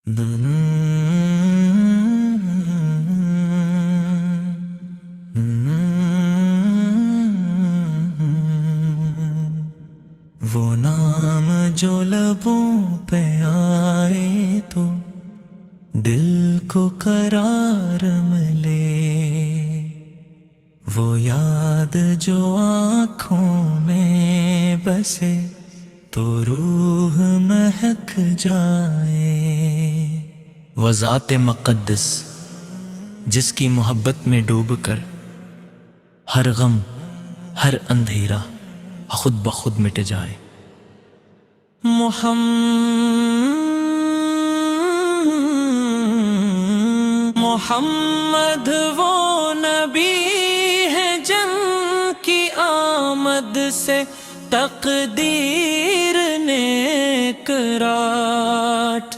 وہ نام جو لبوں پہ آئے تو دل کو قرار ملے، وہ یاد جو آنکھوں میں بسے تو روح مہک جائے۔ وہ ذات مقدس جس کی محبت میں ڈوب کر ہر غم ہر اندھیرا خود بخود مٹ جائے۔ محمد وہ نبی ہے جن کی آمد سے تقدیر نے کراٹ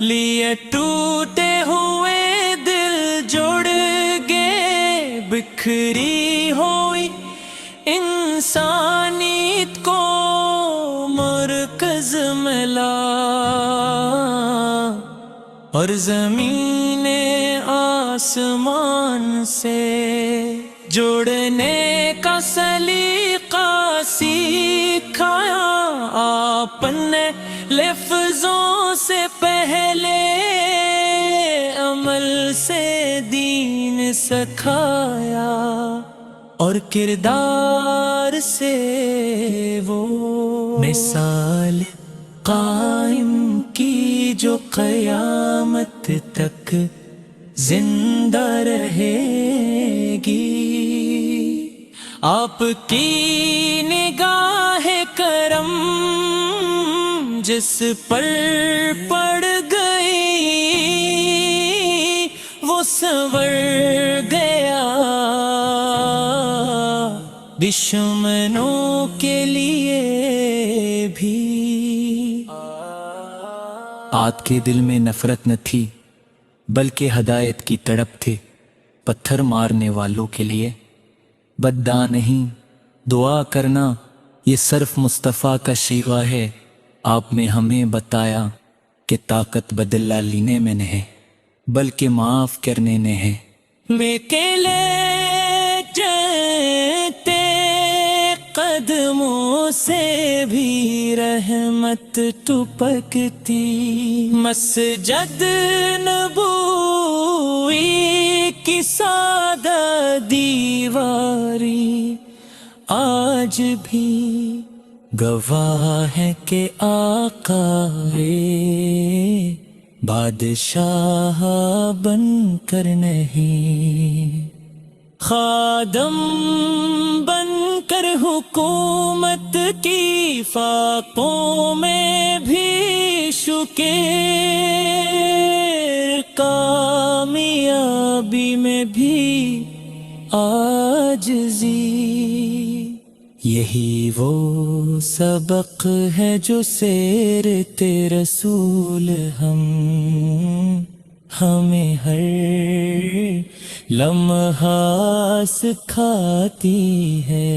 لیے، ٹوٹے ہوئے دل جڑ گئے، بکھری ہوئی انسانیت کو مرکز ملا، اور زمین آسمان سے جڑنے کا سلیقہ سکھایا آپ نے، لفظوں سے پہلے عمل سے دین سکھایا، اور کردار سے وہ مثال قائم کی جو قیامت تک زندہ رہے گی۔ آپ کی نگاہ کرم جس پر پڑ گئی وہ سنور گیا، دشمنوں کے لیے بھی۔ آپ کے دل میں نفرت نہ تھی بلکہ ہدایت کی تڑپ تھے، پتھر مارنے والوں کے لیے بددعا نہیں، دعا کرنا یہ صرف مصطفیٰ کا شیوا ہے۔ آپ نے ہمیں بتایا کہ طاقت بدلہ لینے میں نہیں بلکہ معاف کرنے میں ہے۔ لیتے قدموں سے بھی رحمت ٹپکتی، مسجد نبوی کی سادہ دیواری آج بھی گواہ ہے کہ آقا بادشاہ بن کر نہیں، خادم بن کر حکومت کی فاقوں میں بھی شکر، کامیابی میں بھی عاجزی، یہی وہ سبق ہے جو سیرت رسول ہمیں ہر لمحہ سکھاتی ہے۔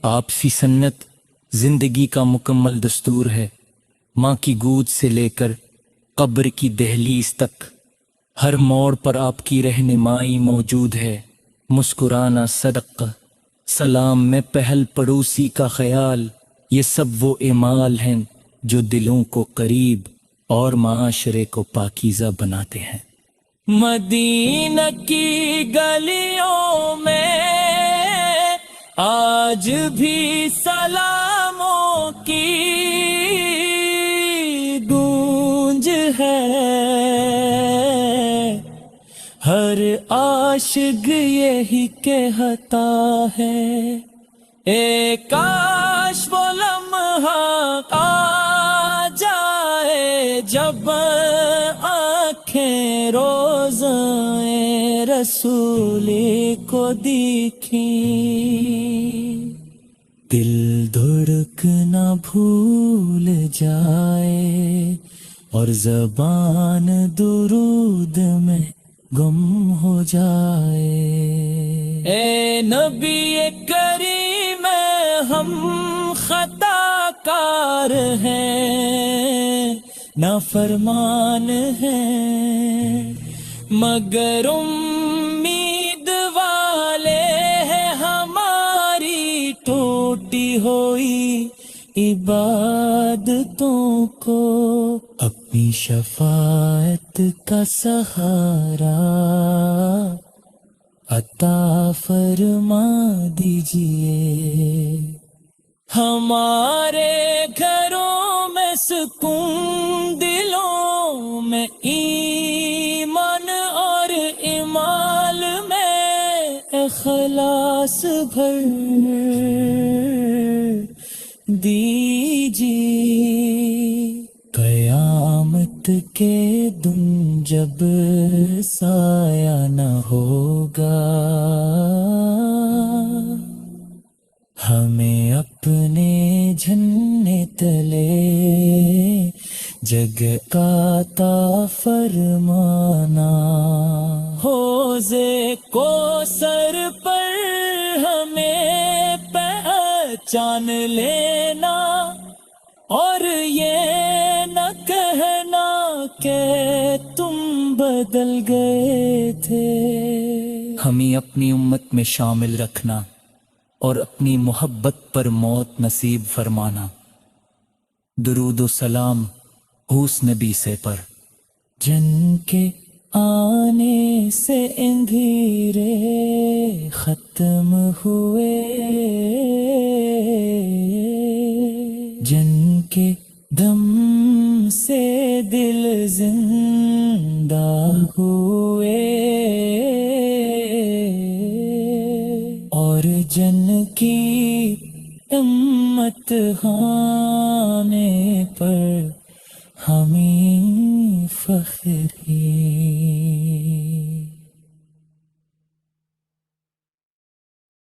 آپ کی سنت زندگی کا مکمل دستور ہے، ماں کی گود سے لے کر قبر کی دہلیز تک ہر موڑ پر آپ کی رہنمائی موجود ہے۔ مسکرانا صدقہ، سلام میں پہل پڑوسی کا خیال، یہ سب وہ اعمال ہیں جو دلوں کو قریب اور معاشرے کو پاکیزہ بناتے ہیں۔ مدینہ کی گلیوں میں آج بھی سلاموں کی گونج ہے، ہر عاشق یہی کہتا ہے، اے کاش وہ لمحہ آ جائے جب آنکھیں روزائے رسولی کو دیکھیں، دل دھڑکنا بھول جائے اور زبان درود میں گم ہو جائے۔ اے نبی کریم ہم خطا کار ہیں، نافرمان ہیں مگر امید والے ہیں ہماری ٹوٹی ہوئی عبادتوں کو اپنی شفاعت کا سہارا عطا فرما دیجئے. ہمارے گھروں میں سکون، دلوں میں ایمان اور ایمال میں اخلاص بھر دیجیے. قیامت کے دن جب سایہ نہ ہوگا، ہمیں اپنے جھنڈے تلے جگہ کا عطا فرمانا. حوضے کو سر پر ہمیں پہچان لینا، اور یہ نہ کہنا کہ تم بدل گئے تھے. ہمیں اپنی امت میں شامل رکھنا اور اپنی محبت پر موت نصیب فرمانا. درود و سلام اس نبی سے پر جن کے آنے سے اندھیرے ختم ہوئے، جن کے دم سے دل زندہ ہوئے، اور جن کی امت آنے پر ہمیں فخر ہے.